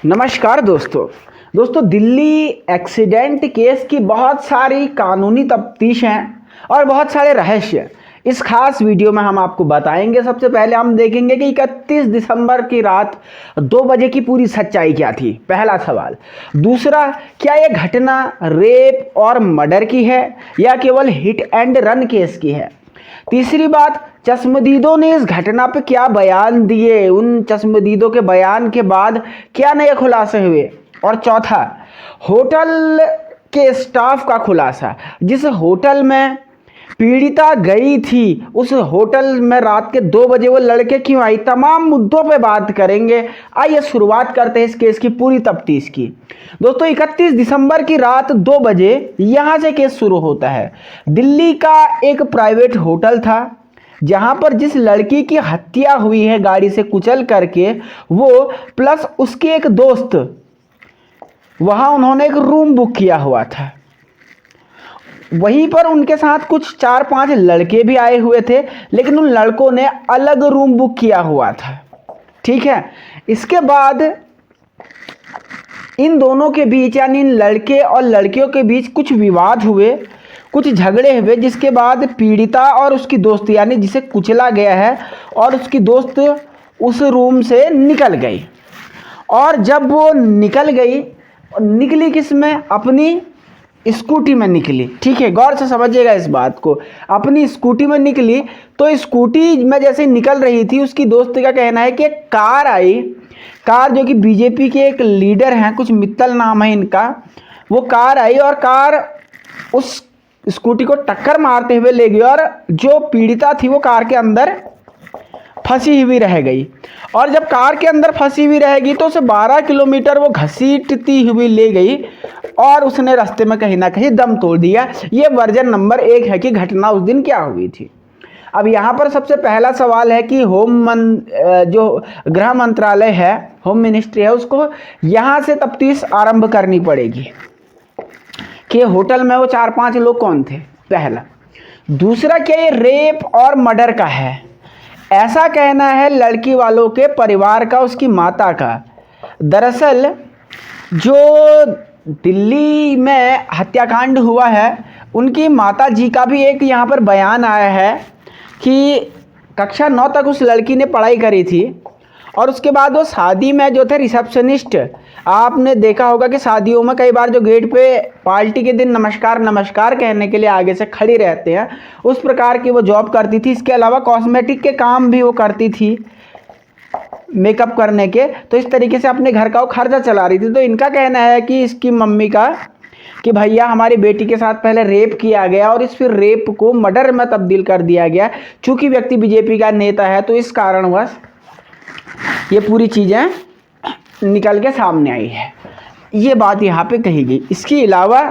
नमस्कार दोस्तों Delhi accident case की बहुत सारी कानूनी तफ्तीश हैं और बहुत सारे रहस्य इस खास वीडियो में हम आपको बताएंगे। सबसे पहले हम देखेंगे कि 31 दिसंबर की रात 2 बजे की पूरी सच्चाई क्या थी, पहला सवाल। दूसरा, क्या यह घटना रेप और मर्डर की है या केवल हिट एंड रन केस की है। तीसरी बात, चश्मदीदों ने इस घटना पे क्या बयान दिए, उन चश्मदीदों के बयान के बाद क्या नए खुलासे हुए। और चौथा, होटल के स्टाफ का खुलासा, जिस होटल में पीड़िता गई थी उस होटल में रात के 2 बजे वो लड़के क्यों आई, तमाम मुद्दों पे बात करेंगे। आइए शुरुआत करते हैं इस केस की पूरी तफ्तीश की। दोस्तों 31 दिसंबर की रात 2 बजे यहाँ से केस शुरू होता है। दिल्ली का एक प्राइवेट होटल था जहां पर जिस लड़की की हत्या हुई है गाड़ी से कुचल करके, वो प्लस उसके एक दोस्त, वहां उन्होंने एक रूम बुक किया हुआ था। वहीं पर उनके साथ कुछ 4-5 लड़के भी आए हुए थे, लेकिन उन लड़कों ने अलग रूम बुक किया हुआ था। ठीक है, इसके बाद इन दोनों के बीच यानी इन लड़के और लड़कियों के बीच कुछ विवाद हुए, कुछ झगड़े हुए, जिसके बाद पीड़िता और उसकी दोस्त यानी जिसे कुचला गया है और उसकी दोस्त उस रूम से निकल गई। और जब वो निकल गई, निकली किस में, अपनी स्कूटी में निकली। ठीक है, गौर से समझिएगा इस बात को। अपनी स्कूटी में निकली तो स्कूटी में जैसे निकल रही थी, उसकी दोस्त का कहना है कि एक कार आई, कार जो कि बीजेपी के एक लीडर हैं, कुछ मित्तल नाम है इनका, वो कार आई और कार उस स्कूटी को टक्कर मारते हुए ले गई और जो पीड़िता थी वो कार के अंदर फंसी हुई रह गई। और जब कार के अंदर फंसी हुई रहेगी तो उसे 12 किलोमीटर वो घसीटती हुई ले गई और उसने रास्ते में कहीं ना कहीं दम तोड़ दिया। ये वर्जन नंबर 1 है कि घटना उस दिन क्या हुई थी। अब यहाँ पर सबसे पहला सवाल है कि जो गृह मंत्रालय है, होम मिनिस्ट्री है, उसको यहाँ से तफ्तीश आरंभ करनी पड़ेगी कि होटल में वो 4-5 लोग कौन थे, पहला। दूसरा, क्या ये रेप और मर्डर का है, ऐसा कहना है लड़की वालों के परिवार का, उसकी माता का। दरअसल जो दिल्ली में हत्याकांड हुआ है, उनकी माता जी का भी एक यहाँ पर बयान आया है कि कक्षा 9 तक उस लड़की ने पढ़ाई करी थी और उसके बाद वो शादी में जो थे रिसेप्शनिस्ट, आपने देखा होगा कि शादियों में कई बार जो गेट पे पार्टी के दिन नमस्कार नमस्कार कहने के लिए आगे से खड़ी रहते हैं, उस प्रकार की वो जॉब करती थी। इसके अलावा कॉस्मेटिक के काम भी वो करती थी, मेकअप करने के। तो इस तरीके से अपने घर का वो खर्चा चला रही थी। तो इनका कहना है कि इसकी मम्मी का कि भैया हमारी बेटी के साथ पहले रेप किया गया और इस फिर रेप को मर्डर में तब्दील कर दिया गया। चूँकि व्यक्ति बीजेपी का नेता है तो इस कारणवश ये पूरी चीज़ें निकल के सामने आई है, ये बात यहाँ पे कही गई। इसके अलावा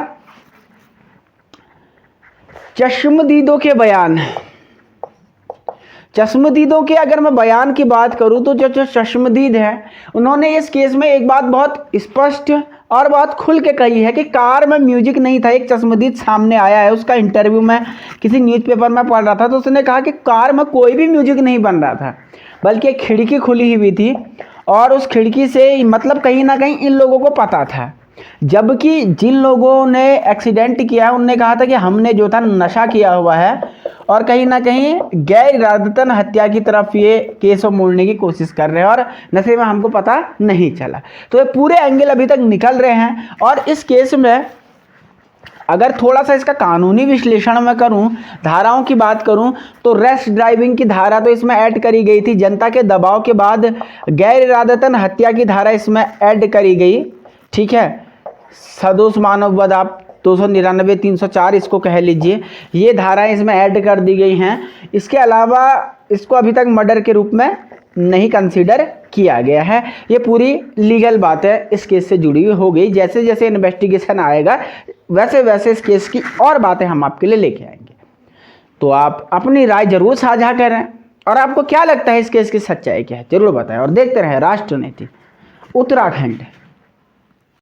चश्मदीदों के बयान, चश्मदीदों के अगर मैं बयान की बात करूं तो जो चश्मदीद है, उन्होंने इस केस में एक बात बहुत स्पष्ट और बहुत खुल के कही है कि कार में म्यूजिक नहीं था। एक चश्मदीद सामने आया है, उसका इंटरव्यू में किसी न्यूज़पेपर में पढ़ रहा था, तो उसने कहा कि कार में कोई भी म्यूजिक नहीं बन रहा था, बल्कि एक खिड़की खुली हुई थी और उस खिड़की से मतलब कहीं ना कहीं इन लोगों को पता था। जबकि जिन लोगों ने एक्सीडेंट किया उनने कहा था कि हमने जो था नशा किया हुआ है और कहीं ना कहीं गैर इरादतन हत्या की तरफ ये केस मोड़ने की कोशिश कर रहे हैं और नशे में हमको पता नहीं चला। तो ये पूरे एंगल अभी तक निकल रहे हैं। और इस केस में अगर थोड़ा सा इसका कानूनी विश्लेषण मैं करूं, धाराओं की बात करूं, तो रैश ड्राइविंग की धारा तो इसमें ऐड करी गई थी, जनता के दबाव के बाद गैर इरादतन हत्या की धारा इसमें ऐड करी गई। ठीक है, सदोष मानववध आप 299, 304 इसको कह लीजिए, ये धाराएं इसमें ऐड कर दी गई हैं। इसके अलावा इसको अभी तक मर्डर के रूप में नहीं कंसीडर किया गया है। ये पूरी लीगल बात है इस केस से जुड़ी हुई हो गई। जैसे जैसे इन्वेस्टिगेशन आएगा वैसे वैसे इस केस की और बातें हम आपके लिए लेके आएंगे। तो आप अपनी राय जरूर साझा करें और आपको क्या लगता है इस केस की सच्चाई क्या है, जरूर बताएं। और देखते रहें राष्ट्रनीति उत्तराखंड।